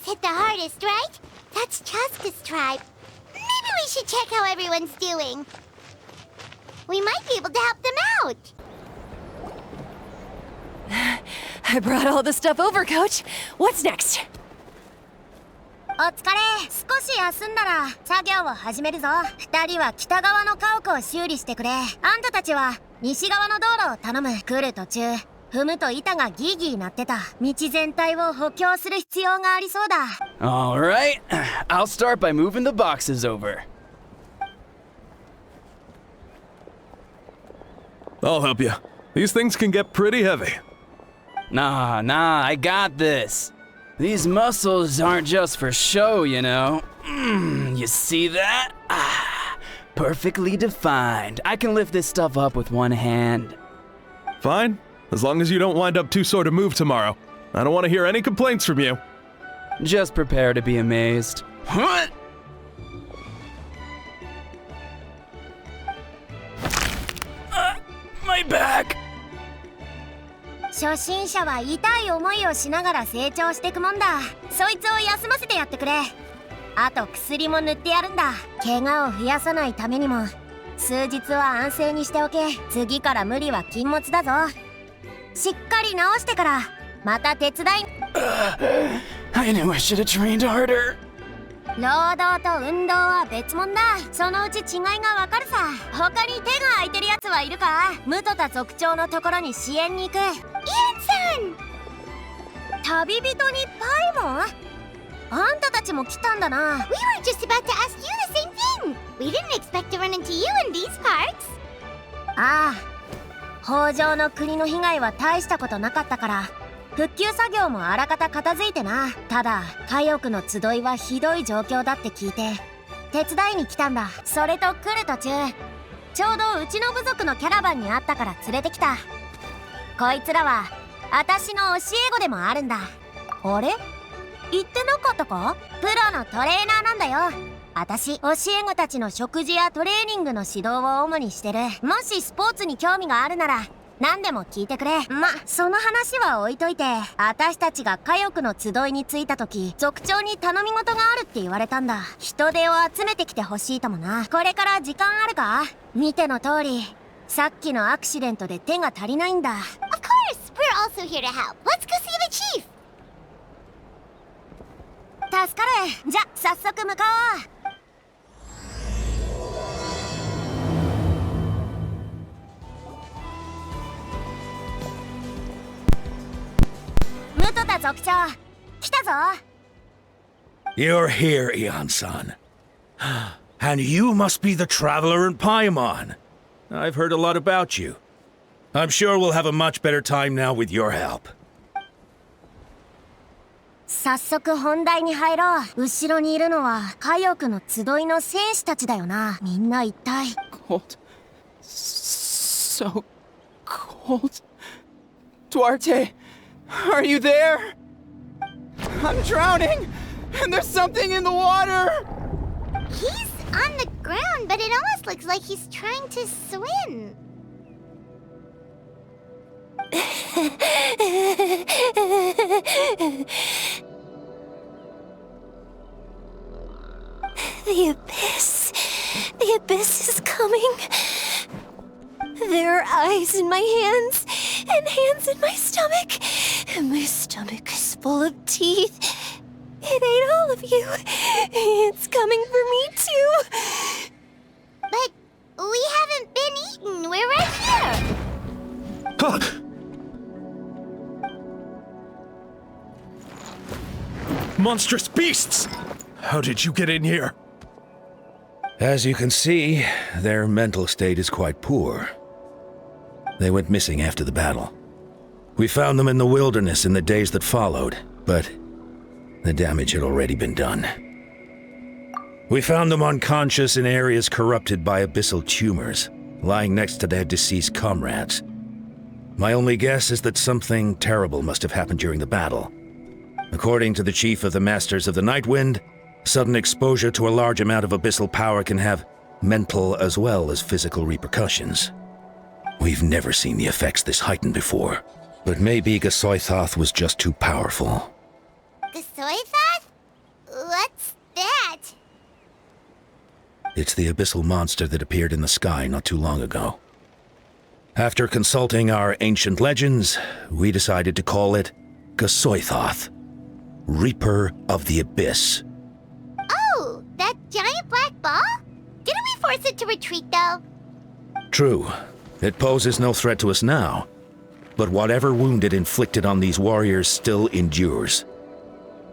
was hit the hardest, right? That's Chaska's tribe. Maybe we should check how everyone's doing. We might be able to help them out. I brought all the stuff over, Coach. What's next? お疲れ。少し休んだら作業を始めるぞ。二人は北側の家屋を修理してくれ。あんたたちは西側の道路を頼む。来る途中踏むと板がギーギー鳴ってた。道全体を補強する必要がありそうだ。 Alright, I'll start by moving the boxes over. I'll help you. These things can get pretty heavy. Nah, I got this. These muscles aren't just for show, you know. You see that? Perfectly defined. I can lift this stuff up with one hand. Fine, as long as you don't wind up too sore to move tomorrow. I don't want to hear any complaints from you. Just prepare to be amazed. What? My back! 初心者は痛い思いをしながら成長してくもんだ。そいつを休ませてやってくれ。あと薬も塗ってやるんだ。怪我を増やさないためにも数日は安静にしておけ。次から無理は禁物だぞ。しっかり治してからまた手伝い。I knew I should have trained harder. 労働と運動は別物だ。そのうち違いがわかるさ。他に手が空いてるやつはいるか？ムトタ族長のところに支援に行く。イエンさん！旅人にパイモン？あんたたちも来たんだな。 We were just about to ask you the same thing. We didn't expect to run into you in these parts. ああ、北条の国の被害は大したことなかったから復旧作業もあらかた片付いてな。ただ火翼の集いはひどい状況だって聞いて手伝いに来たんだ。それと来る途中ちょうどうちの部族のキャラバンにあったから連れてきた。こいつらは私の教え子でもあるんだ。あれ？言ってなかったか？プロのトレーナーなんだよ。私教え子たちの食事やトレーニングの指導を主にしてる。もしスポーツに興味があるなら何でも聞いてくれ。その話は置いといて、私たちが火翼の集いに着いた時族長に頼み事があるって言われたんだ。人手を集めてきてほしいともな。これから時間あるか？見ての通りさっきのアクシデントで手が足りないんだ。 Of course, we're also here to help. Let's go see the chief. 助かる。じゃ早速向かおう。ムトタ族長、来たぞ。 You're here, Eon-san. And you must be the traveler in Paimon. I've heard a lot about you. I'm sure we'll have a much better time now with your help. 早速本題に入ろう。後ろにいるのは火翼の集いの戦士たちだよな。みんな一体。 Cold. So cold. Duarte, are you there? I'm drowning, and there's something in the water! He's on the ground, but it almost looks like he's trying to swim. The abyss. The abyss is coming. There are eyes in my hands, and hands in my stomach. And my stomach is full of teeth. It ate all of you. It's coming for me too. But we haven't been eaten. We're right here. Huh. Monstrous beasts! How did you get in here? As you can see, their mental state is quite poor. They went missing after the battle. We found them in the wilderness in the days that followed, but the damage had already been done. We found them unconscious in areas corrupted by abyssal tumors, lying next to their deceased comrades. My only guess is that something terrible must have happened during the battle. According to the chief of the Masters of the Nightwind, sudden exposure to a large amount of abyssal power can have mental as well as physical repercussions. We've never seen the effects this heightened before, but maybe Gasoithoth was just too powerful. The soy thought? What's that? It's the abyssal monster that appeared in the sky not too long ago. After consulting our ancient legends, we decided to call it Gasoithoth, Reaper of the Abyss. Oh, that giant black ball? Didn't we force it to retreat, though? True, it poses no threat to us now, but whatever wound it inflicted on these warriors still endures.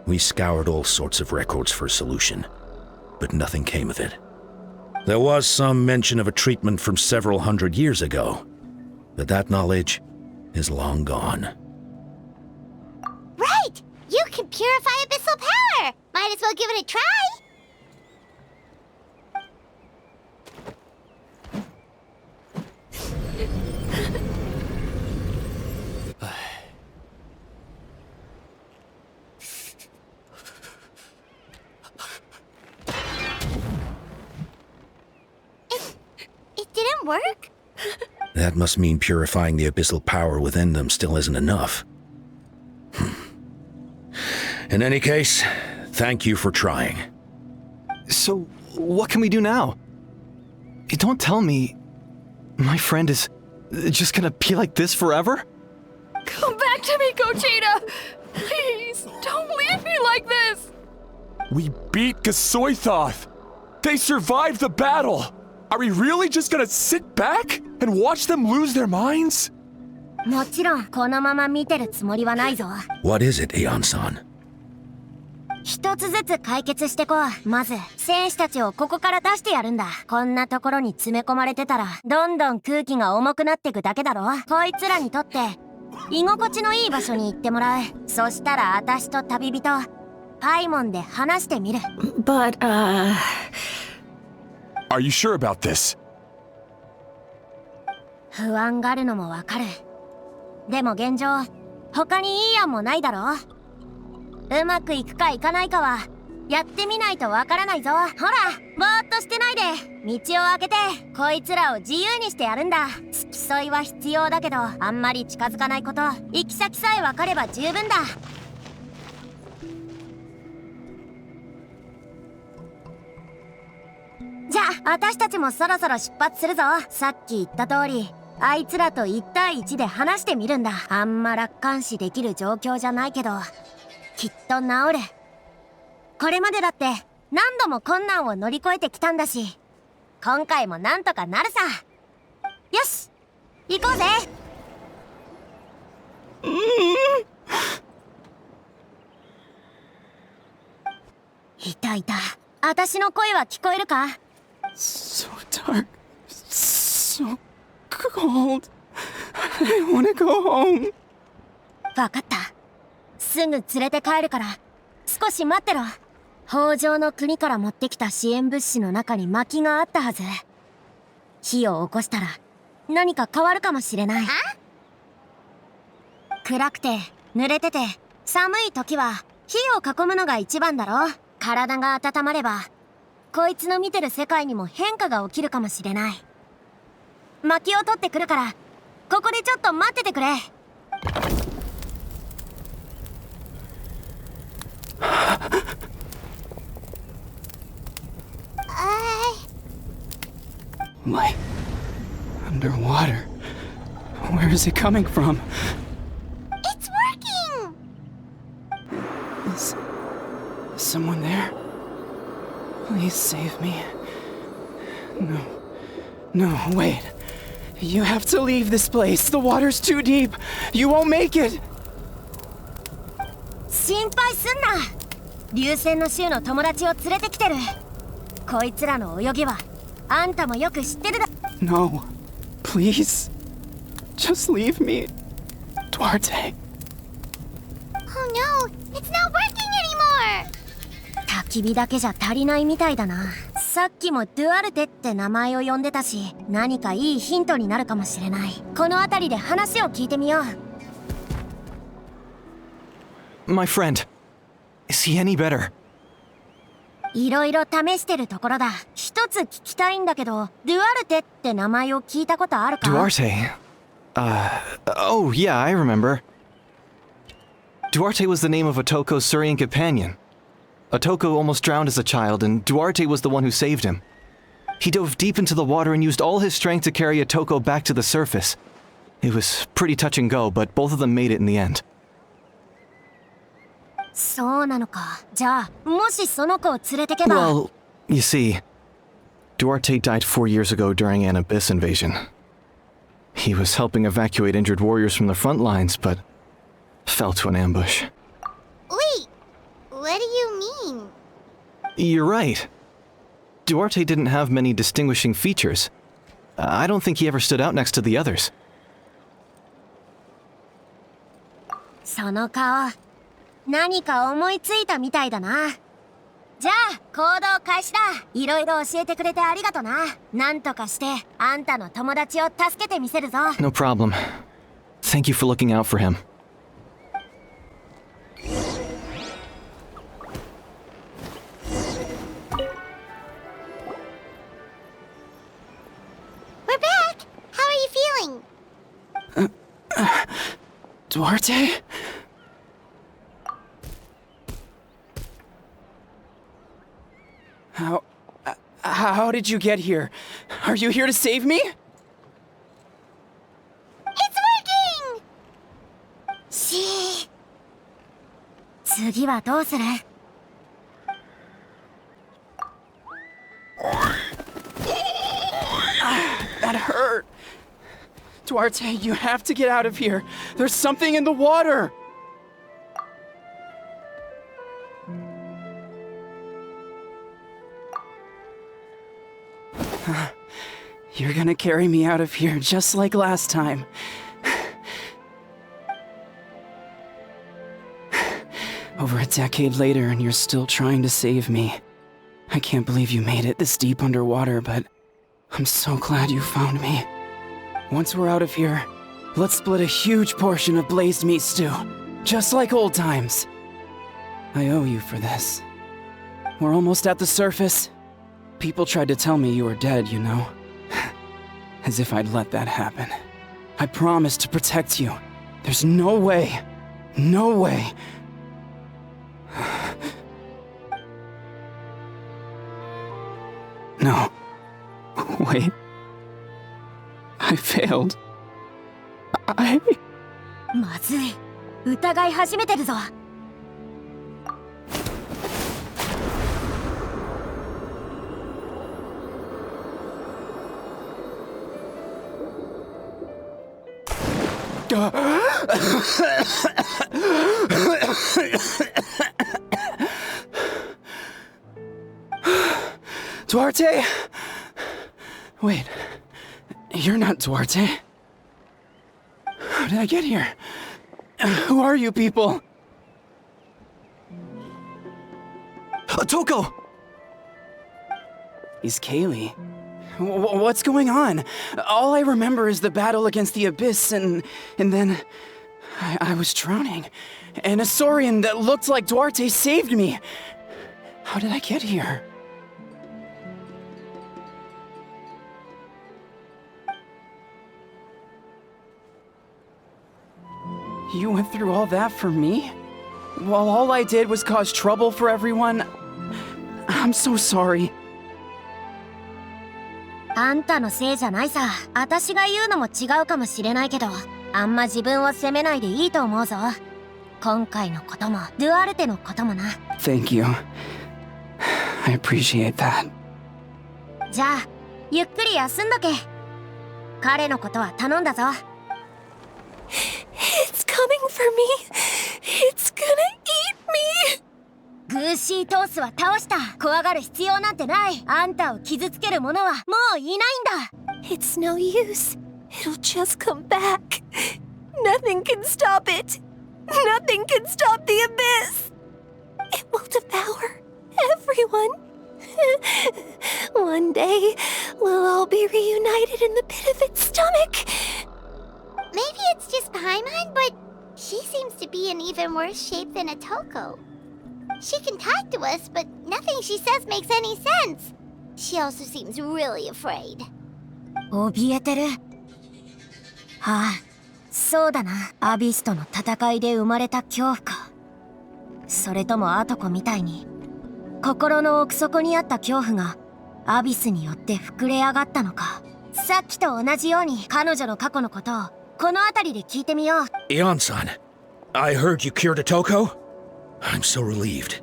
We scoured all sorts of records for a solution, but nothing came of it. There was some mention of a treatment from several hundred years ago, but that knowledge is long gone. Right! You can purify abyssal power! Might as well give it a try! It didn't work? That must mean purifying the abyssal power within them still isn't enough. In any case, thank you for trying. So, what can we do now? Don't tell me my friend is just gonna be like this forever? Come back to me, Gogeta! Please, don't leave me like this! We beat Gasoithoth! They survived the battle! Are we really just gonna sit back and watch them lose their minds? もちろんこのまま見てるつもりはないぞ。 What is it, Aeon-san? 一つずつ解決してこう。まず戦士たちをここから出してやるんだ。こんなところに詰め込まれてたらどんどん空気が重くなってくだけだろ。こいつらにとって居心地のいい場所に行ってもらう。そしたら私と旅人パイモンで話してみる。 But, Are you sure about this? 不安があるのもわかる。でも現状他にいい案もないだろ。うまくいくかいかないかはやってみないとわからないぞ。ほらぼーっとしてないで道を開けてこいつらを自由にしてやるんだ。付き添いは必要だけどあんまり近づかないこと、行き先さえわかれば十分だ。じゃあ私たちもそろそろ出発するぞ。さっき言った通りあいつらと1対1で話してみるんだ。あんま楽観視できる状況じゃないけどきっと治る。これまでだって何度も困難を乗り越えてきたんだし今回もなんとかなるさ。よし行こうぜ。いたいた。私の声は聞こえるか？ So dark, so cold. I wanna go home. わかった。すぐ連れて帰るから少し待ってろ。北条の国から持ってきた支援物資の中に薪があったはず。火を起こしたら何か変わるかもしれない。暗くて濡れてて寒い時は火を囲むのが一番だろ。体が温まればこいつの見てる世界にも変化が起きるかもしれない。薪を取ってくるからここでちょっと待っててくれ。Light underwater. Where is it coming from? It's working! Is someone there? Please save me. No, wait. You have to leave this place. The water's too deep. You won't make it. 心配すんな。流星の衆の友達を連れてきてる。こいつらの泳ぎはあんたもよく知ってるだ。 No, please. Just leave me. Duarte. Oh no, it's not working anymore! 焚き火だけじゃ足りないみたいだな。さっきもドゥアルテって名前を呼んでたし何かいいヒントになるかもしれない。この辺りで話を聞いてみよう。 My friend, is he any better? いろいろ試してるところだ。一つ聞きたいんだけどドゥアルテって名前を聞いたことあるか？ Duarte? Oh yeah, I remember. Duarte was the name of Otoko's Surian companion. Otoko almost drowned as a child, and Duarte was the one who saved him. He dove deep into the water and used all his strength to carry Otoko back to the surface. It was pretty touch and go, but both of them made it in the end. そうなのか。じゃあ、もしその子を連れてけば。 Well, you see, Duarte died 4 years ago during an abyss invasion. He was helping evacuate injured warriors from the front lines, but fell to an ambush. Wait, what do you mean? You're right. Duarte didn't have many distinguishing features. I don't think he ever stood out next to the others. その顔、何か思いついたみたいだな。じゃあ、行動開始だ。いろいろ教えてくれてありがとな。なんとかして、あんたの友達を助けてみせるぞ。No problem. Thank you for looking out for him. We're back! How are you feeling? Duarte? How did you get here? Are you here to save me? It's working! 次はどうする？ That hurt. Duarte, you have to get out of here. There's something in the water. You're gonna carry me out of here just like last time. Over a decade later, and you're still trying to save me. I can't believe you made it this deep underwater, but I'm so glad you found me. Once we're out of here, let's split a huge portion of blazed meat stew, just like old times. I owe you for this. We're almost at the surface. People tried to tell me you were dead, you know. As if I'd let that happen. I promised to protect you. There's no way. No way. No. Wait. I failed. まずい。疑い始めてるぞ。Duarte? Wait, you're not Duarte. How did I get here? Who are you people? Otoko! He's Kaylee. What's going on? All I remember is the battle against the Abyss, and then I was drowning. And a Saurian that looked like Duarte saved me. How did I get here? You went through all that for me? While all I did was cause trouble for everyone? I'm so sorry. あんたのせいじゃないさ。私が言うのも違うかもしれないけど、あんま自分を責めないでいいと思うぞ。今回のことも、ドゥアルテのこともな。Thank you. I appreciate that. じゃあ、ゆっくり休んどけ。彼のことは頼んだぞ。It's coming for me. It's gonna eat me. グーシートースは倒した。怖がる必要なんてない。あんたを傷つける者はもういないんだ。It's no use. It'll just come back. Nothing can stop it. Nothing can stop the abyss. It will devour everyone. One day, we'll all be reunited in the pit of its stomach. Maybe it's just Paimon, but she seems to be in even worse shape than Otoko. She can talk to us, but nothing she says makes any sense. She also seems really afraid. 怯えてる。ああ、そうだな。アビスとの戦いで生まれた恐怖か。それともアトコみたいに心の奥底にあった恐怖がアビスによって膨れ上がったのか。さっきと同じように彼女の過去のことをこの辺りで聞いてみよう。Ion-san, I heard you cured Otoko? I'm so relieved.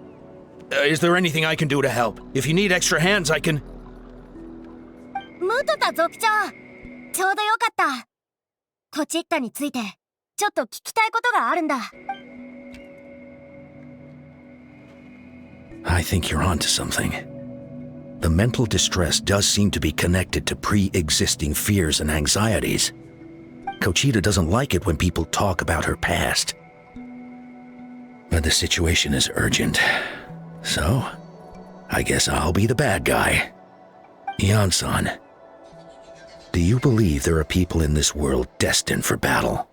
Is there anything I can do to help? If you need extra hands, I can... ムトタ族長、ちょうどよかった。コチッタについてちょっと聞きたいことがあるんだ。I think you're onto something. The mental distress does seem to be connected to pre-existing fears and anxieties. Kochita doesn't like it when people talk about her past. But the situation is urgent. So, I guess I'll be the bad guy. Ion-san, do you believe there are people in this world destined for battle?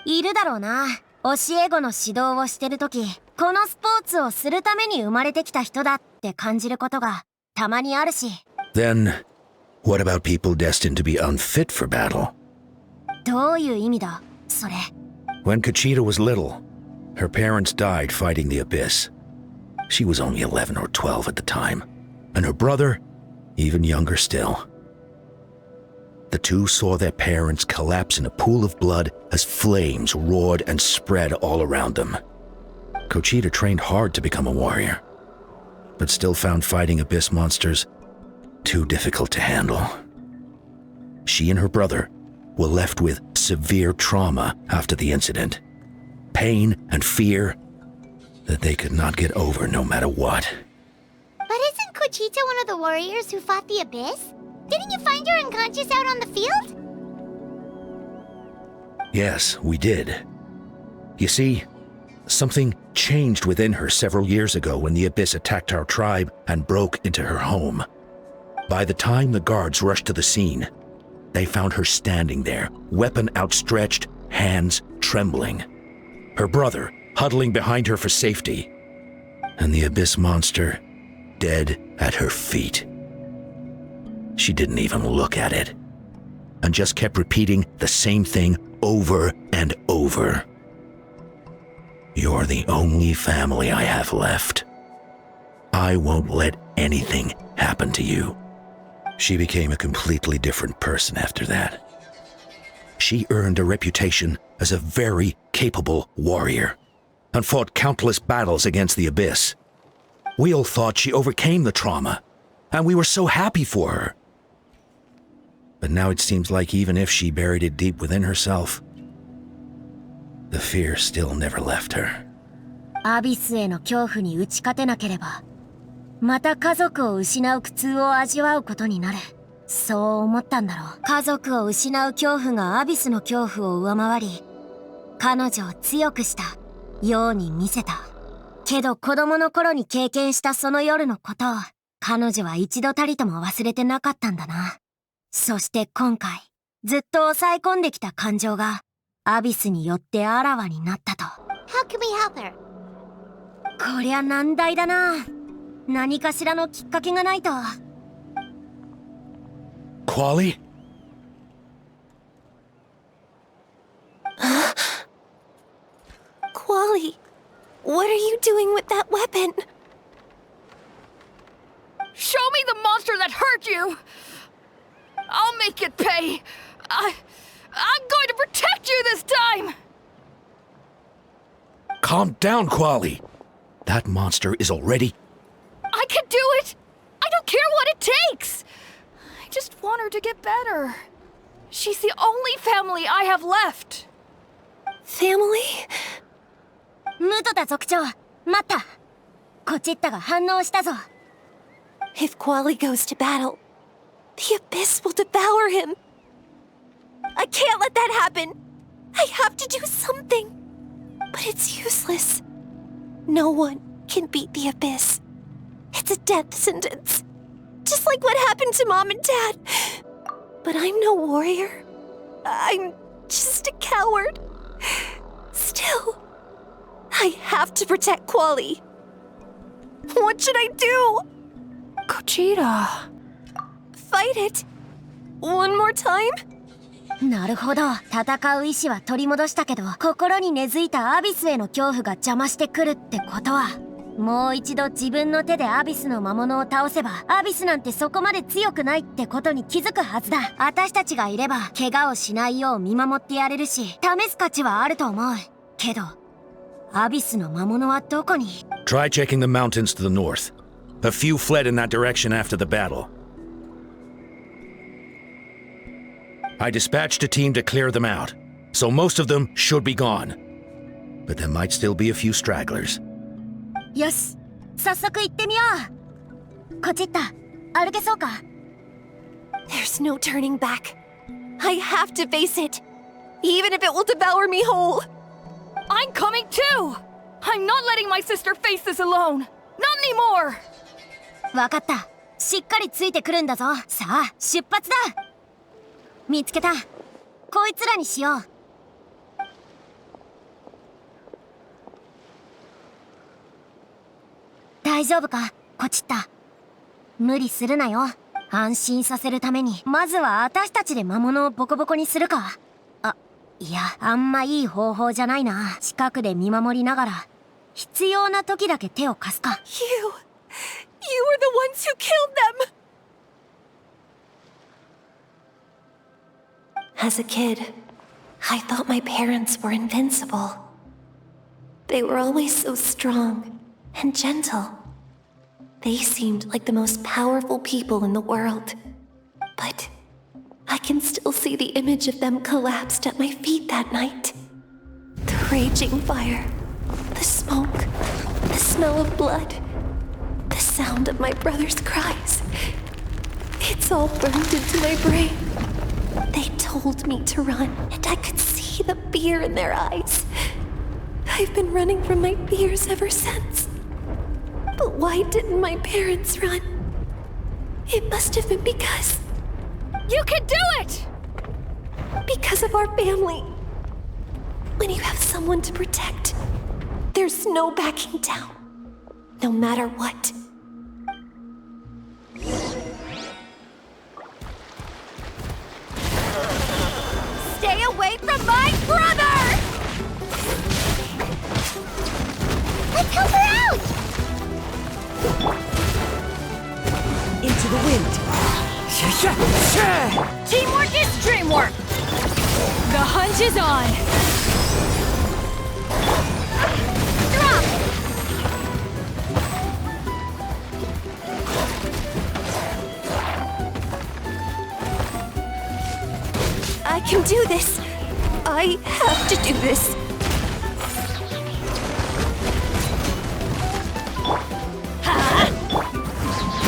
いるだろうな。教え子の指導をしてるとき、このスポーツをするために生まれてきた人だって感じることがたまにあるし。Then, what about people destined to be unfit for battle? どういう意味だ、それ。When Kochita was little, her parents died fighting the abyss. She was only 11 or 12 at the time, and her brother, even younger still. The two saw their parents collapse in a pool of blood as flames roared and spread all around them. Kochita trained hard to become a warrior, but still found fighting abyss monsters too difficult to handle. She and her brother were left with severe trauma after the incident, pain and fear that they could not get over no matter what. But isn't Kochita one of the warriors who fought the Abyss? Didn't you find her unconscious out on the field? Yes, we did. You see, something changed within her several years ago when the Abyss attacked our tribe and broke into her home. By the time the guards rushed to the scene, they found her standing there, weapon outstretched, hands trembling. Her brother huddling behind her for safety, and the Abyss monster dead at her feet. She didn't even look at it, and just kept repeating the same thing over and over. You're the only family I have left. I won't let anything happen to you. She became a completely different person after that. She earned a reputation as a very capable warrior, and fought countless battles against the Abyss. We all thought she overcame the trauma, and we were so happy for her. But now it seems like even if she buried it deep within herself, the fear still never left her. アビスへの恐怖に打ち勝てなければ、また家族を失う苦痛を味わうことになる。そう思ったんだろう。家族を失う恐怖がアビスの恐怖を上回り、彼女を強くしたように見せた。けど子供の頃に経験したその夜のことを、彼女は一度たりとも忘れてなかったんだな。そして今回、ずっと抑え込んできた感情が、アビスによってあらわになったと。How can we help her? こりゃ難題だな。何かしらのきっかけがないと。Quali? Quali, what are you doing with that weapon? Show me the monster that hurt you! I'll make it pay! I'm going to protect you this time! Calm down, Quali. That monster is already... I can do it! I don't care what it takes! I just want her to get better. She's the only family I have left. Family? ムトタ族長、待った。コチッタが反応したぞ。If Quali goes to battle, the Abyss will devour him. I can't let that happen. I have to do something. But it's useless. No one can beat the Abyss. It's a death sentence. Just like what happened to Mom and Dad. But I'm no warrior. I'm just a coward. Still, I have to protect Quali. What should I do? Kochita. Fight it. One more time? なるほど。戦う意志は取り戻したけど、心に根付いたアビスへの恐怖が邪魔してくるってことは。もう一度自分の手でアビスの魔物を倒せば、アビスなんてそこまで強くないってことに気づくはずだ。私たちがいれば怪我をしないよう見守ってやれるし、試す価値はあると思う。けどアビスの魔物はどこに？ Try checking the mountains to the north. A few fled in that direction after the battle. I dispatched a team to clear them out, so most of them should be gone. But there might still be a few stragglers. よし、早速行ってみよう。こっち行った。歩けそうか？ There's no turning back. I have to face it, even if it will devour me whole. I'm coming too! I'm not letting my sister face this alone! Not anymore! わかった。しっかりついてくるんだぞ。さあ、出発だ。見つけた。こいつらにしよう。大丈夫か？こっちった。無理するなよ。安心させるために、まずは私たちで魔物をボコボコにするか。あ、いや、あんまいい方法じゃないな。近くで見守りながら、必要な時だけ手を貸すか。You were the ones who killed them! As a kid, I thought my parents were invincible. They were always so strong and gentle. They seemed like the most powerful people in the world. But I can still see the image of them collapsed at my feet that night. The raging fire, the smoke, the smell of blood, the sound of my brother's cries. It's all burned into my brain. They told me to run, and I could see the fear in their eyes. I've been running from my fears ever since. But why didn't my parents run? It must have been because... You can do it! Because of our family. When you have someone to protect, there's no backing down. No matter what. Stay away from my brother! Let's help her out! Into the wind. Teamwork is dreamwork! The hunt is on! Drop! I can do this. I have to do this.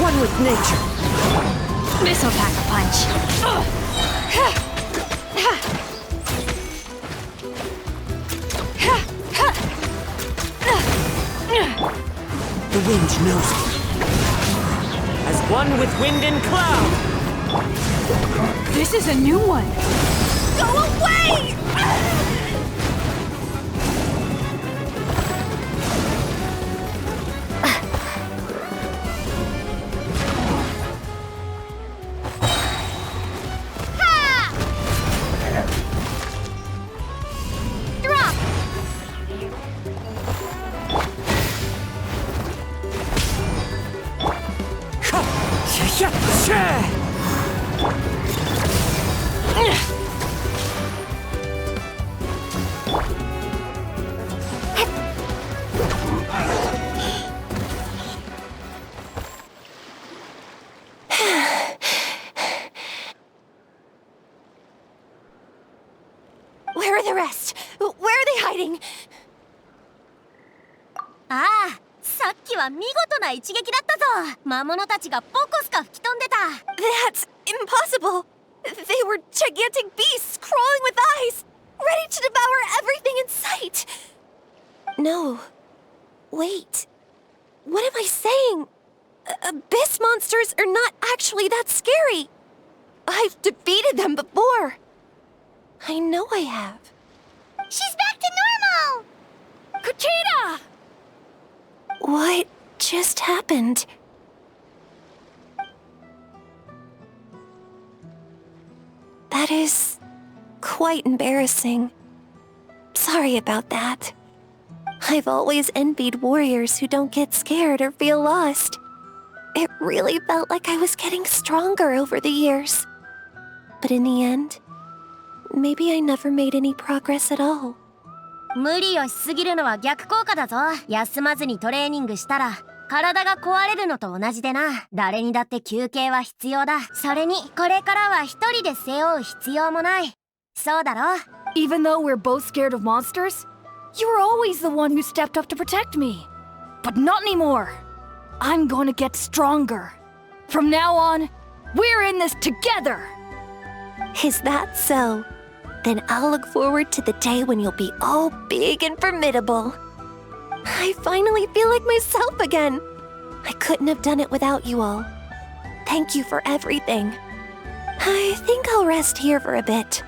One with nature. This'll pack a punch. The wind knows me. As one with wind and cloud. This is a new one. Go away! Drop! Where are the rest? Where are they hiding? ああ、さっきは見事な一撃だったぞ。魔物たちがポコスカ吹き飛んでた。That's impossible. They were gigantic beasts crawling with eyes, ready to devour everything in sight. No. Wait. What am I saying? Abyss monsters are not actually that scary. I've defeated them before. I know I have. She's back to normal! Kuchita! What just happened? That is quite embarrassing. Sorry about that. I've always envied warriors who don't get scared or feel lost. It really felt like I was getting stronger over the years. But in the end, maybe I never made any progress at all. 無理をしすぎるのは逆効果だぞ。休まずにトレーニングしたら体が壊れるのと同じでな。誰にだって休憩は必要だ。それにこれからは一人で背負う必要もない。そうだろ？ Even though we're both scared of monsters, you were always the one who stepped up to protect me. But not anymore. I'm going to get stronger. From now on, we're in this together. Is that so? Then I'll look forward to the day when you'll be all big and formidable. I finally feel like myself again. I couldn't have done it without you all. Thank you for everything. I think I'll rest here for a bit.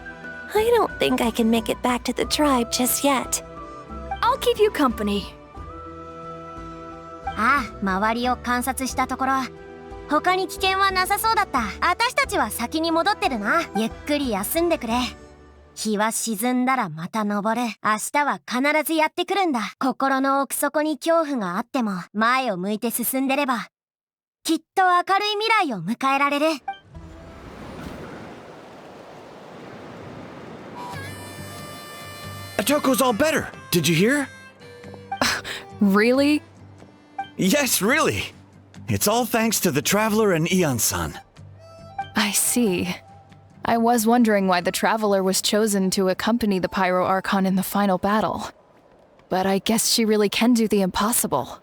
I don't think I can make it back to the tribe just yet. I'll keep you company. ああ、周りを観察したところ他に危険はなさそうだった。私たちは先に戻ってるな。ゆっくり休んでくれ。日は沈んだらまた昇る。明日は必ずやってくるんだ。心の奥底に恐怖があっても前を向いて進んでればきっと明るい未来を迎えられる。Atoko's all better. Did you hear? Really? Yes, really. It's all thanks to the Traveler and Ian-san. I see. I was wondering why the Traveler was chosen to accompany the Pyro Archon in the final battle. But I guess she really can do the impossible.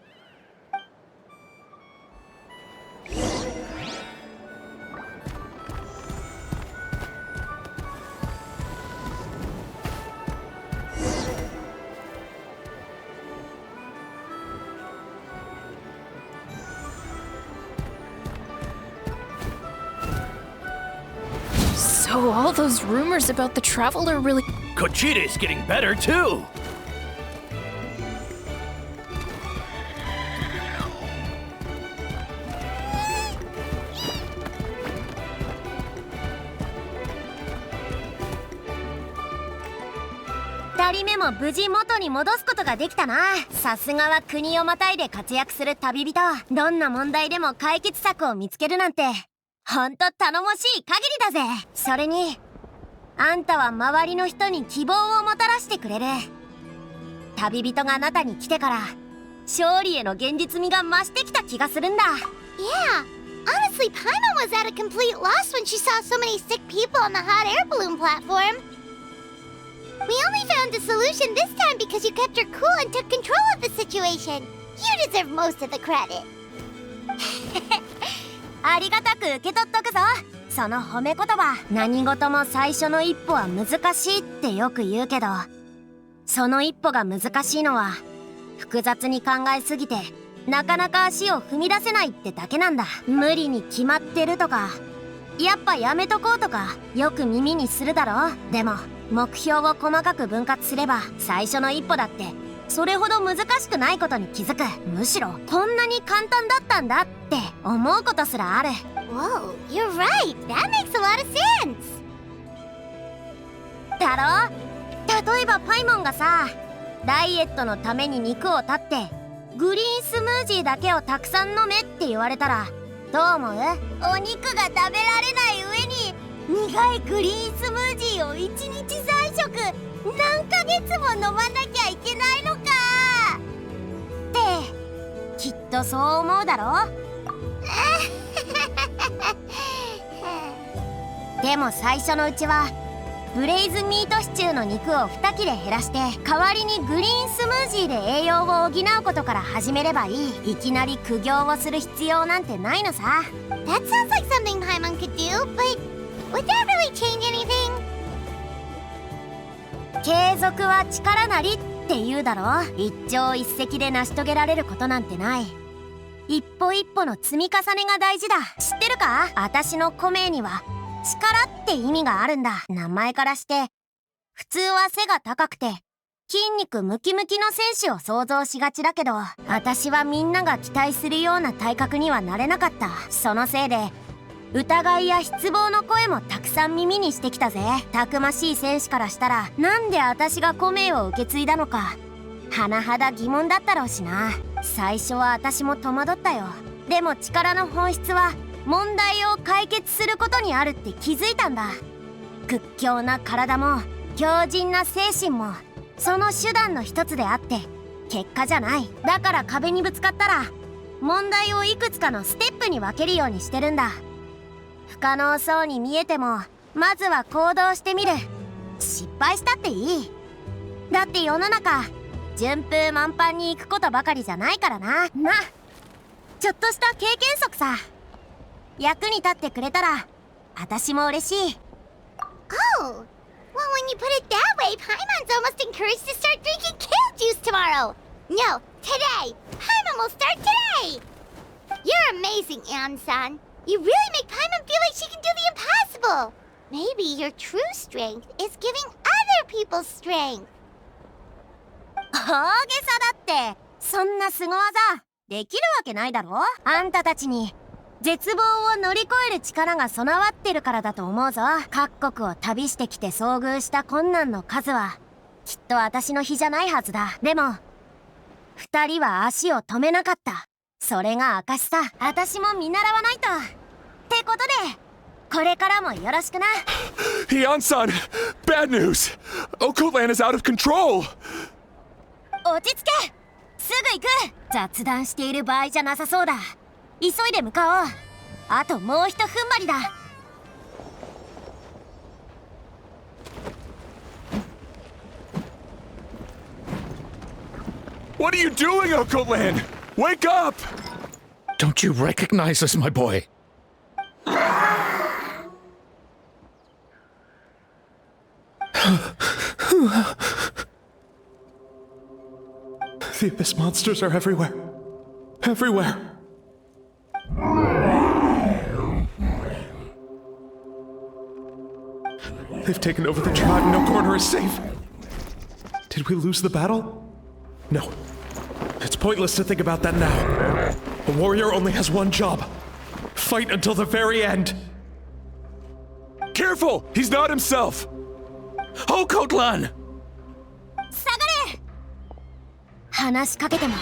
So all those rumors about the Traveler really... Kochita's getting better too!2人目も無事元に戻すことができたな。さすがは国をまたいで活躍する旅人。どんな問題でも解決策を見つけるなんてほんと頼もしい限りだぜ。それにあんたは周りの人に希望をもたらしてくれる。旅人があなたに来てから勝利への現実味が増してきた気がするんだ。 Yeah, honestly, Paimon was at a complete loss when she saw so many sick people on the hot air balloon platform. We only found a solution this time because you kept your cool and took control of the situation. You deserve most of the credit. ありがたく受け取っとくぞ。その褒め言葉。何事も最初の一歩は難しいってよく言うけど、その一歩が難しいのは複雑に考えすぎてなかなか足を踏み出せないってだけなんだ。無理に決まってるとかやっぱやめとこうとかよく耳にするだろ。でも目標を細かく分割すれば最初の一歩だってそれほど難しくないことに気づく。むしろこんなに簡単だったんだって思うことすらある。 Whoa, you're right. That makes a lot of sense. だろ？例えばパイモンがさ、ダイエットのために肉を断ってグリーンスムージーだけをたくさん飲めって言われたらどう思う？お肉が食べられない上に苦いグリーンスムージーを1日3食何ヶ月も飲まなきゃいけないのかってきっとそう思うだろ。でも最初のうちはブレイズミートシチューの肉を2切れ減らして代わりにグリーンスムージーで栄養を補うことから始めればいい。いきなり苦行をする必要なんてないのさ。 That sounds like something Paimon could do, but would that really change anything? 継続は力なりって言うだろ。一朝一夕で成し遂げられることなんてない。一歩一歩の積み重ねが大事だ。知ってるか？私のコメには力って意味があるんだ。名前からして普通は背が高くて筋肉ムキムキの選手を想像しがちだけど、私はみんなが期待するような体格にはなれなかった。そのせいで疑いや失望の声もたくさん耳にしてきたぜ。たくましい選手からしたらなんで私がコメを受け継いだのか甚だ疑問だったろうしな。最初は私も戸惑ったよ。でも力の本質は問題を解決することにあるって気づいたんだ。屈強な体も強靭な精神もその手段の一つであって結果じゃない。だから壁にぶつかったら問題をいくつかのステップに分けるようにしてるんだ。不可能そうに見えてもまずは行動してみる。失敗したっていい。だって世の中順風満帆に行くことばかりじゃないからな。ちょっとした経験則さ。役に立ってくれたら私も嬉しい。 Oh! Well, when you put it that way, Paimon's almost encouraged to start drinking kale juice tomorrow! No, today! Paimon will start today! You're amazing, Ann-san. You really make Paimon feel like she can do the impossible! Maybe your true strength is giving other people strength! 大げさだって。そんな凄技できるわけないだろ。あんたたちに絶望を乗り越える力が備わってるからだと思うぞ。各国を旅してきて遭遇した困難の数はきっと私の比じゃないはずだ。でも二人は足を止めなかった。それが証さ。私も見習わないと。ってことでこれからもよろしくな。Heian-san, bad news. Okoland is out of control. 落ち着け。すぐ行く。雑談している場合じゃなさそうだ。急いで向かおう。あともうひと踏ん張りだ。What are you doing, Okoland? Wake up! Don't you recognize us, my boy? The Abyss monsters are everywhere. Everywhere. They've taken over the tribe. No corner is safe. Did we lose the battle? No. It's pointless to think about that now. A warrior only has one job. Fight until the very end. Careful! He's not himself! Okotlan! 下がれ。話しかけても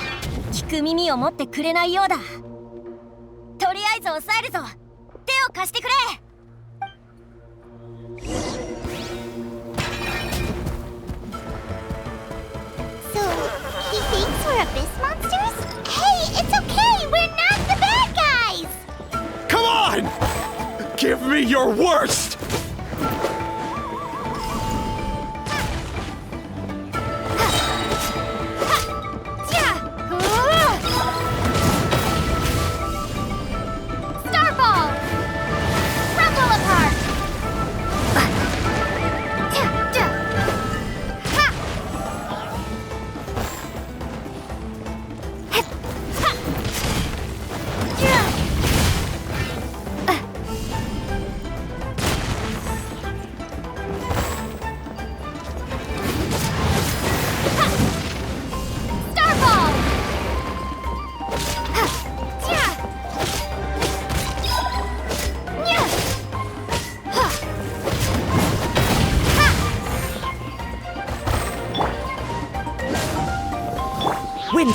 聞く耳を持ってくれないようだ。とりあえず抑えるぞ。手を貸してくれ。So, he thinks we're Abyss monsters? Hey, it's okay! We're not the bad guys! Come on! Give me your worst!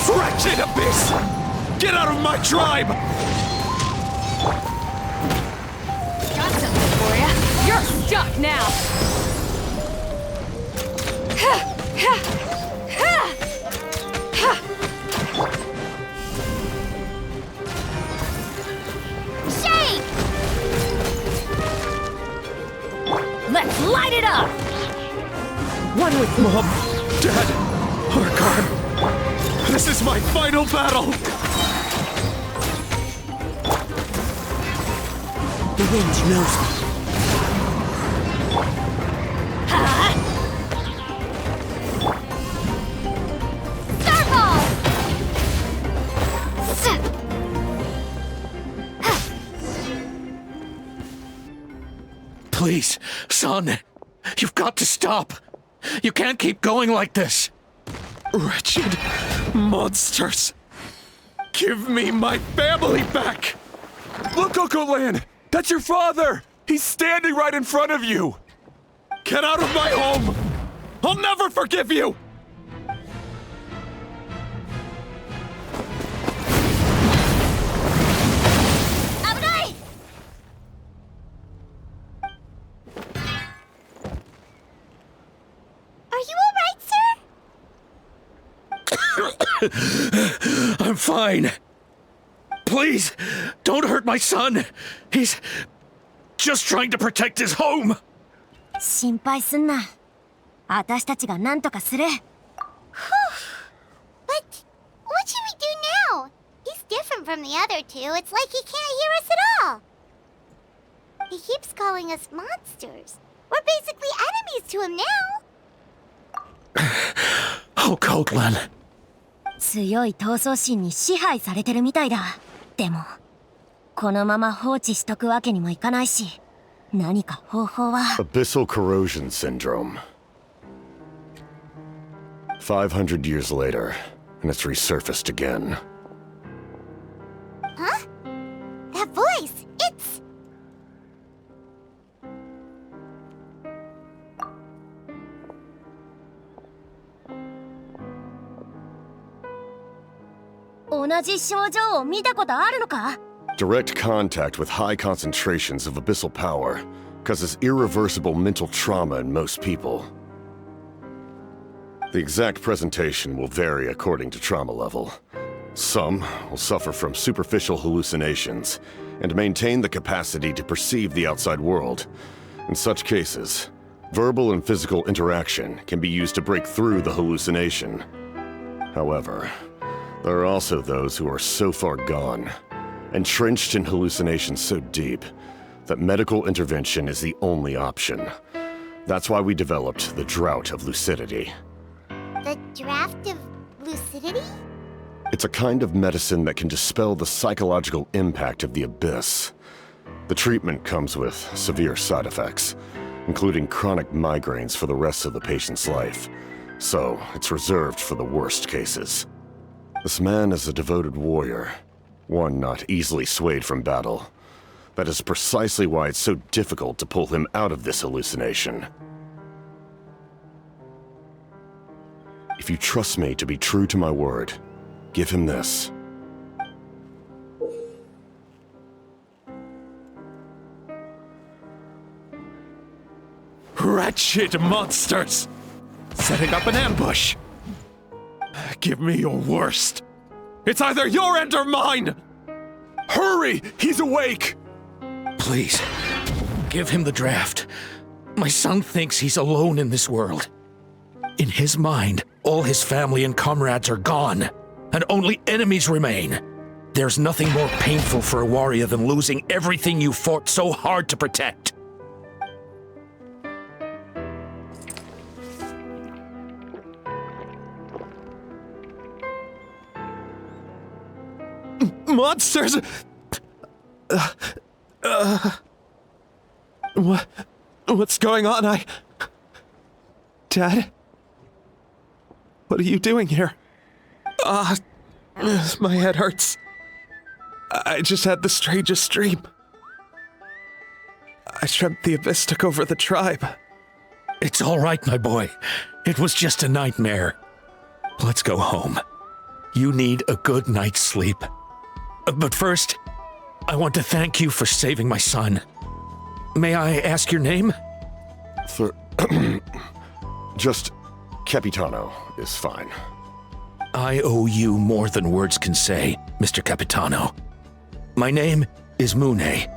Wretched Abyss! Get out of my tribe! Got something for ya. You're stuck now. Shake! Let's light it up. One with Mom, Dad, Archon. This is my final battle! The wind knows me. Starball! Please, son, you've got to stop. You can't keep going like this. Wretched monsters! Give me my family back! Look, Okoland! That's your father! He's standing right in front of you! Get out of my home! I'll never forgive you! I'm fine. Please, don't hurt my son. He's just trying to protect his home. 心配すんな。私たちが何とかする。But what should we do now? He's different from the other two. It's like he can't hear us at all. He keeps calling us monsters. We're basically enemies to him now. Oh, Coatlan. 強い闘争心に支配されてるみたいだ。でも、このまま放置しとくわけにもいかないし、何か方法は。Abyssal corrosion syndrome. 500 years later, and it's resurfaced again. Huh? That voice, it's... Direct contact with high concentrations of abyssal power causes irreversible mental trauma in most people. The exact presentation will vary according to trauma level. Some will suffer from superficial hallucinations and maintain the capacity to perceive the outside world. In such cases, verbal and physical interaction can be used to break through the hallucination. However, there are also those who are so far gone, entrenched in hallucinations so deep, that medical intervention is the only option. That's why we developed the Drought of Lucidity. The Draft of Lucidity? It's a kind of medicine that can dispel the psychological impact of the abyss. The treatment comes with severe side effects, including chronic migraines for the rest of the patient's life. So, it's reserved for the worst cases. This man is a devoted warrior, one not easily swayed from battle. That is precisely why it's so difficult to pull him out of this hallucination. If you trust me to be true to my word, give him this. Wretched monsters! Setting up an ambush! Give me your worst. It's either your end or mine! Hurry! He's awake! Please, give him the draft. My son thinks he's alone in this world. In his mind, all his family and comrades are gone, and only enemies remain. There's nothing more painful for a warrior than losing everything you fought so hard to protect. Monsters! What's going on? Dad? What are you doing here? My head hurts. I just had the strangest dream. I dreamt the abyss took over the tribe. It's all right, my boy. It was just a nightmare. Let's go home. You need a good night's sleep. But first, I want to thank you for saving my son. May I ask your name? Just Capitano is fine. I owe you more than words can say, Mr. Capitano. My name is Mune.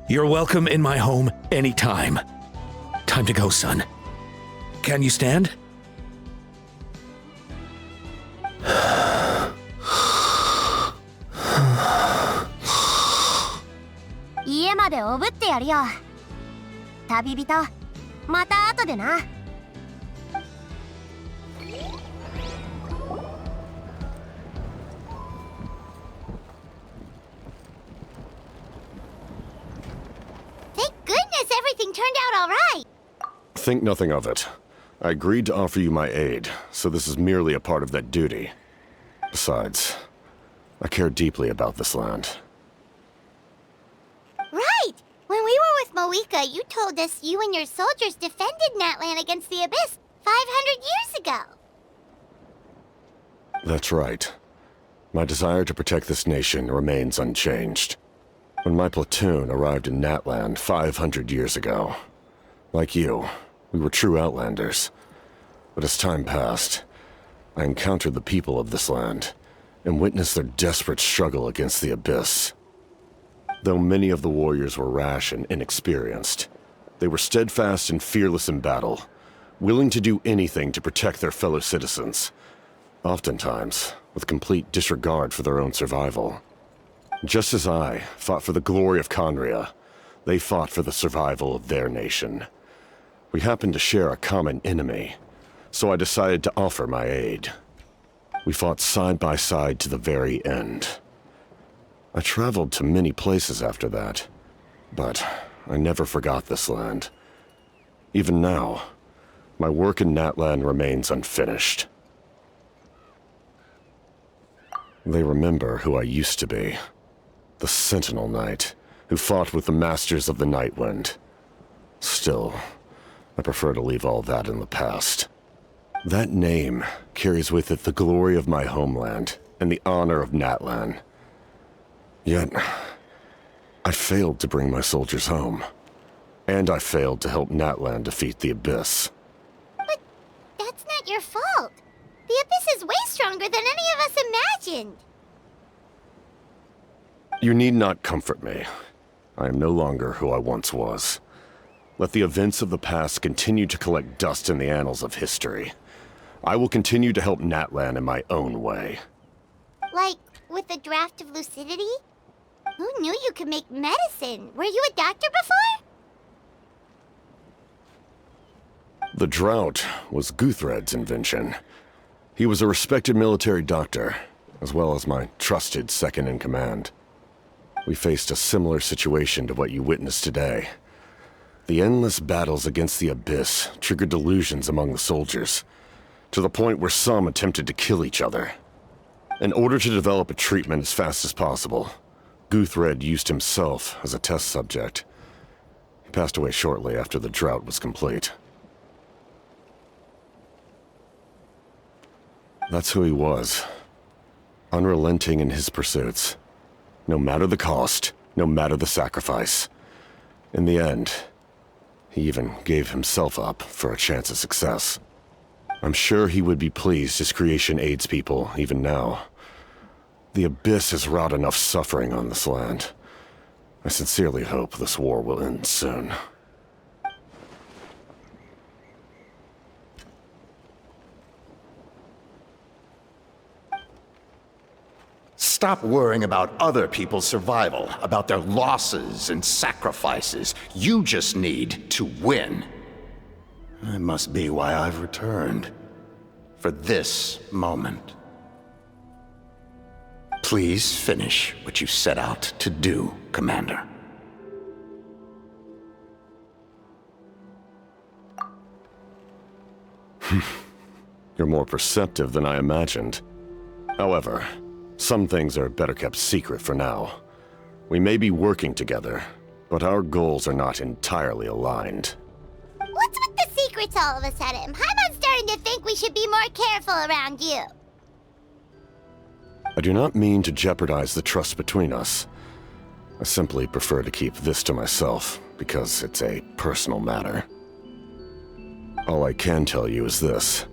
You're welcome in my home anytime. Time to go, son. Can you stand? Thank goodness everything turned out all right. Think nothing of it. I agreed to offer you my aid, so this is merely a part of that duty. Besides, I care deeply about this land. Right! When we were with Moika, you told us you and your soldiers defended Natlan against the Abyss 500 years ago. That's right. My desire to protect this nation remains unchanged. When my platoon arrived in Natland 500 years ago, like you, we were true outlanders. But as time passed, I encountered the people of this land and witnessed their desperate struggle against the Abyss. Though many of the warriors were rash and inexperienced, they were steadfast and fearless in battle, willing to do anything to protect their fellow citizens, oftentimes with complete disregard for their own survival. Just as I fought for the glory of Conria, they fought for the survival of their nation. We happened to share a common enemy, so I decided to offer my aid. We fought side by side to the very end. I traveled to many places after that, but I never forgot this land. Even now, my work in Natlan remains unfinished. They remember who I used to be. The Sentinel Knight, who fought with the Masters of the Nightwind. Still, I prefer to leave all that in the past. That name carries with it the glory of my homeland and the honor of Natlan. Yet, I failed to bring my soldiers home. And I failed to help Natlan defeat the Abyss. But that's not your fault. The Abyss is way stronger than any of us imagined. You need not comfort me. I am no longer who I once was. Let the events of the past continue to collect dust in the annals of history. I will continue to help Natlan in my own way. Like, with the draft of lucidity? Who knew you could make medicine? Were you a doctor before? The drought was Guthred's invention. He was a respected military doctor, as well as my trusted second-in-command. We faced a similar situation to what you witnessed today. The endless battles against the Abyss triggered delusions among the soldiers, to the point where some attempted to kill each other. In order to develop a treatment as fast as possible, Guthred used himself as a test subject. He passed away shortly after the drought was complete. That's who he was. Unrelenting in his pursuits. No matter the cost, no matter the sacrifice. In the end, he even gave himself up for a chance at success. I'm sure he would be pleased his creation aids people even now. The Abyss has wrought enough suffering on this land. I sincerely hope this war will end soon. Stop worrying about other people's survival, about their losses and sacrifices. You just need to win. That must be why I've returned. For this moment. Please finish what you set out to do, Commander. You're more perceptive than I imagined. However, some things are better kept secret for now. We may be working together, but our goals are not entirely aligned. What's with the secrets all of a sudden? Paimon's starting to think we should be more careful around you. I do not mean to jeopardize the trust between us. I simply prefer to keep this to myself, because it's a personal matter. All I can tell you is this.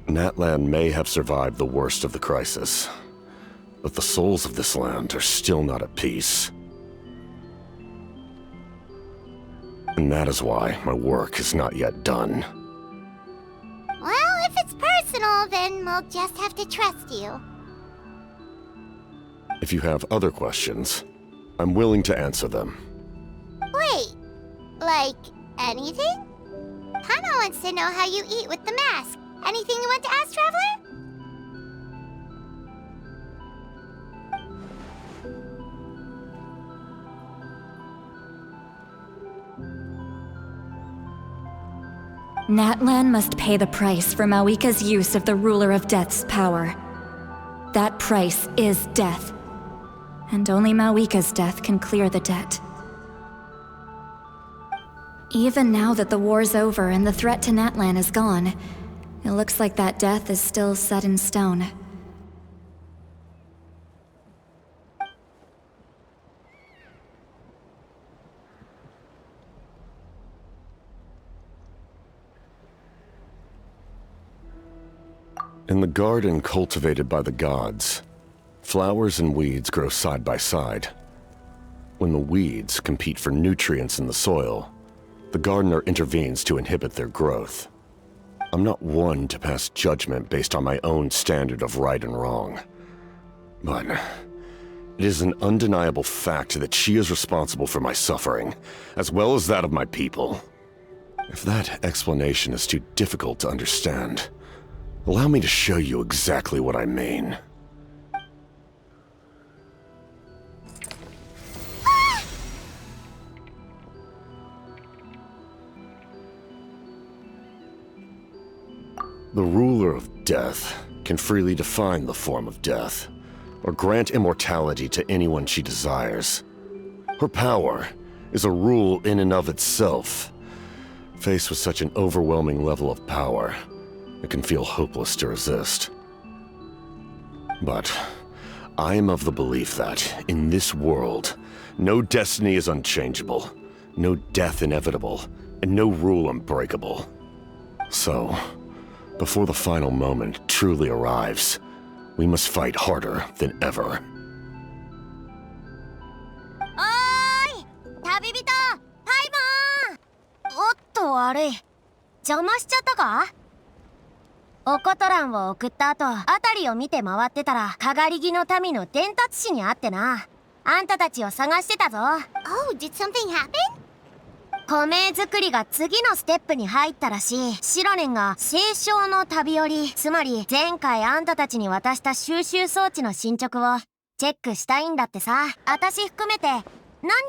Natlan may have survived the worst of the crisis, but the souls of this land are still not at peace. And that is why my work is not yet done. Well, if it's personal, then we'll just have to trust you. If you have other questions, I'm willing to answer them. Wait, like anything? Paimon wants to know how you eat with the mask. Anything you want to ask, Traveler? Natlan must pay the price for Mawika's use of the Ruler of Death's power. That price is death. And only Mawika's death can clear the debt. Even now that the war's over and the threat to Natlan is gone, it looks like that death is still set in stone. In the garden cultivated by the gods, flowers and weeds grow side by side. When the weeds compete for nutrients in the soil, the gardener intervenes to inhibit their growth. I'm not one to pass judgment based on my own standard of right and wrong. But it is an undeniable fact that she is responsible for my suffering, as well as that of my people. If that explanation is too difficult to understand, allow me to show you exactly what I mean. The ruler of death can freely define the form of death, or grant immortality to anyone she desires. Her power is a rule in and of itself. Faced with such an overwhelming level of power, it can feel hopeless to resist. But I am of the belief that, in this world, no destiny is unchangeable, no death inevitable, and no rule unbreakable. So, before the final moment truly arrives, we must fight harder than ever. おーい旅人タイマーおっと悪い邪魔しちゃったかおことらんを送った後辺りを見て回ってたらかがり木の民の伝達士に会ってなあんたたちを探してたぞ Oh, did something happen? 米作りが次のステップに入ったらしいシロネンが清少の旅寄りつまり前回あんたたちに渡した収集装置の進捗をチェックしたいんだってさ私含めて何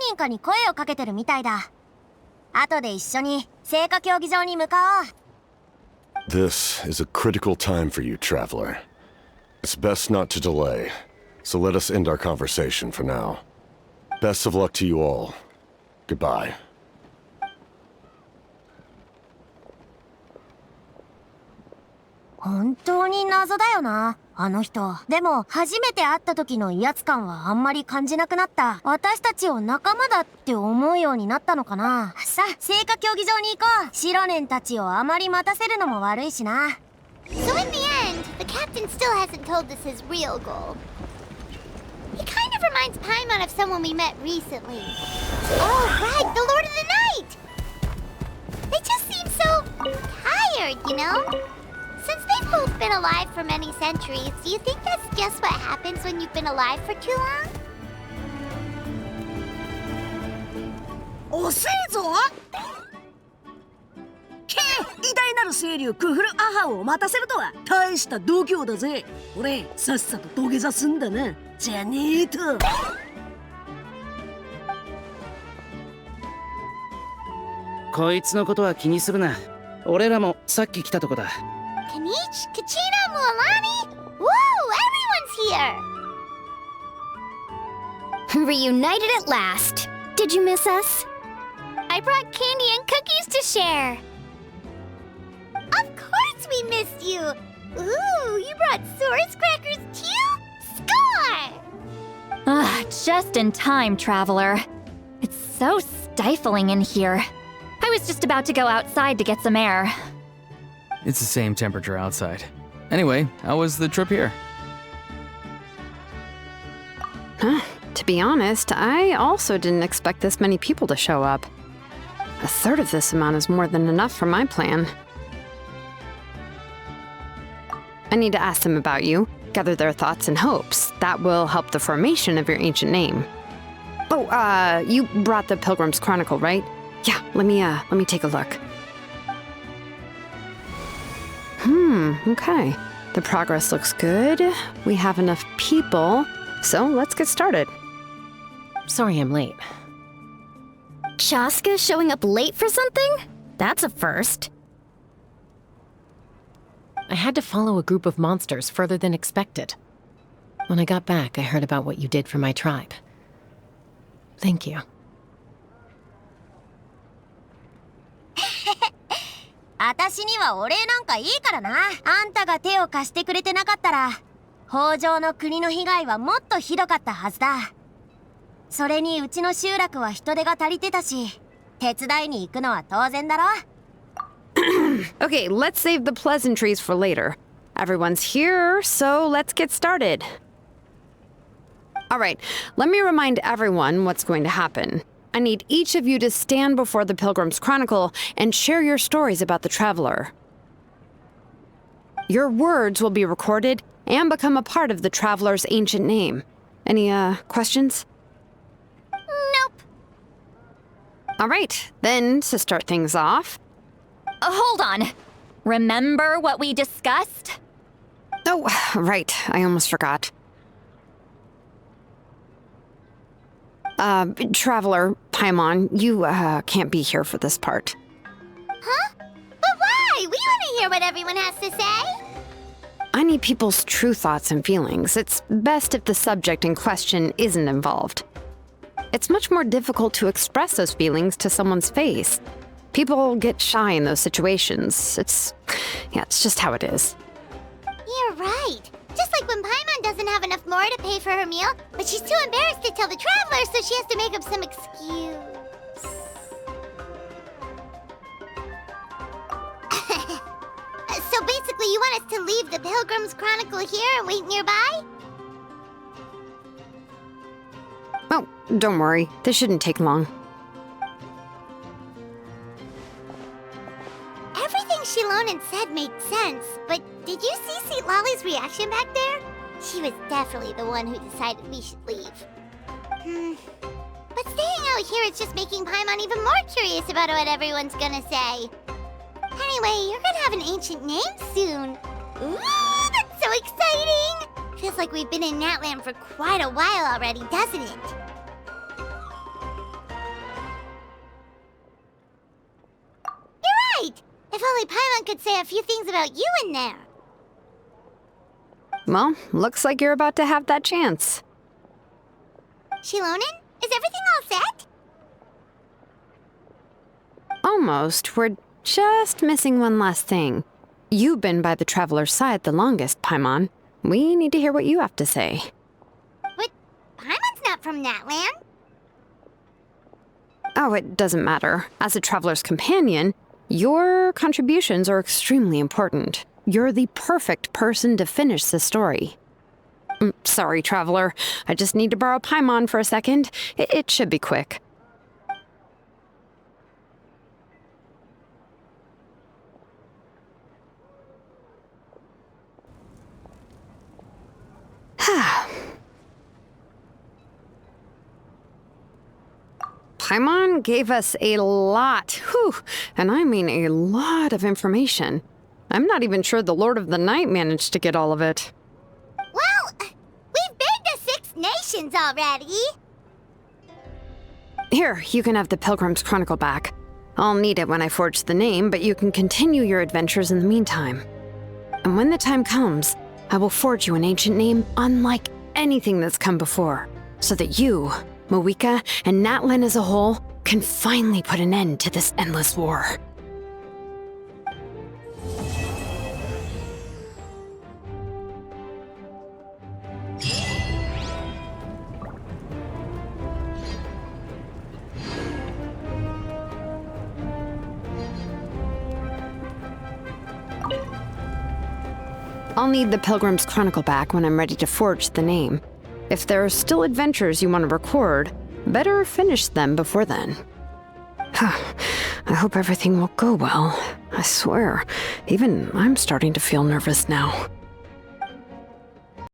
人かに声をかけてるみたいだ後で一緒に聖火競技場に向かおう This is a critical time for you, traveler. It's best not to delay, so let us end our conversation for now. Best of luck to you all. Goodbye. 本当に謎だよなあの人でも初めて会った時の威圧感はあんまり感じなくなった私たちを仲間だって思うようになったのかなさあ聖火競技場に行こうシロネンたちをあまり待たせるのも悪いしな So in the end, the captain still hasn't told us his real goal. He kind of reminds Paimon of someone we met recently. Oh, right, the Lord of the Night! They just seem so tired, you know? Since they've both been alive for many centuries, do you think that's just what happens when you've been alive for too long? 遅いぞけ偉大なる清流クフルアハを待たせるとは大した度胸だぜ俺さっさと土下座すんだなじゃねえとこいつのことは気にするな俺らもさっき来たとこだ Kanich, Kachina, Mualani? Whoa, everyone's here! Reunited at last. Did you miss us? I brought candy and cookies to share. Of course we missed you! Ooh, you brought Source Crackers too? Score! Just in time, traveler. It's so stifling in here. I was just about to go outside to get some air. It's the same temperature outside. Anyway, how was the trip here? To be honest, I also didn't expect this many people to show up. A third of this amount is more than enough for my plan. I need to ask them about you, gather their thoughts and hopes. That will help the formation of your ancient name. Oh, you brought the Pilgrim's Chronicle, right? Yeah, let me take a look. Okay. The progress looks good. We have enough people, so let's get started. Sorry I'm late. Chaska showing up late for something? That's a first. I had to follow a group of monsters further than expected. When I got back, I heard about what you did for my tribe. Thank you. 私にはお礼なんかいいからなあんたが手を貸してくれてなかったら北条の国の被害はもっとひどかったはずだそれにうちの集落は人手が足りてたし手伝いに行くのは当然だろ Okay, let's save the pleasantries for later. Everyone's here, so let's get started. All right, let me remind everyone what's going to happen. I need each of you to stand before the Pilgrim's Chronicle and share your stories about the Traveler. Your words will be recorded and become a part of the Traveler's ancient name. Any, questions? Nope. All right, then, to start things off... Hold on. Remember what we discussed? Oh, right, I almost forgot. Traveler, Paimon, you, can't be here for this part. Huh? But why? We want to hear what everyone has to say. I need people's true thoughts and feelings. It's best if the subject in question isn't involved. It's much more difficult to express those feelings to someone's face. People get shy in those situations. It's just how it is. You're right. Just like when Paimon doesn't have enough more to pay for her meal, but she's too embarrassed to tell the Traveler, so she has to make up some excuse. So basically, you want us to leave the Pilgrim's Chronicle here and wait nearby? Oh, don't worry. This shouldn't take long. Everything Shilonen said made sense, but did you see St. Lolly's reaction back there? She was definitely the one who decided we should leave. But staying out here is just making Paimon even more curious about what everyone's gonna say. Anyway, you're gonna have an ancient name soon. Ooh, that's so exciting! Feels like we've been in Natland for quite a while already, doesn't it? You're right! If only Paimon could say a few things about you in there. Well, looks like you're about to have that chance. Shilonen, is everything all set? Almost. We're just missing one last thing. You've been by the Traveler's side the longest, Paimon. We need to hear what you have to say. But Paimon's not from Natland. Oh, it doesn't matter. As a Traveler's companion, your contributions are extremely important. You're the perfect person to finish the story. Sorry, Traveler. I just need to borrow Paimon for a second. It should be quick. Paimon gave us a lot, and I mean a lot of information. I'm not even sure the Lord of the Night managed to get all of it. Well, we've been to 6 nations already. Here, you can have the Pilgrim's Chronicle back. I'll need it when I forge the name, but you can continue your adventures in the meantime. And when the time comes, I will forge you an ancient name unlike anything that's come before, so that you, Mawika, and Natlan as a whole can finally put an end to this endless war. I'll need the Pilgrim's Chronicle back when I'm ready to forge the name. If there are still adventures you want to record, better finish them before then. I hope everything will go well. I swear, even I'm starting to feel nervous now.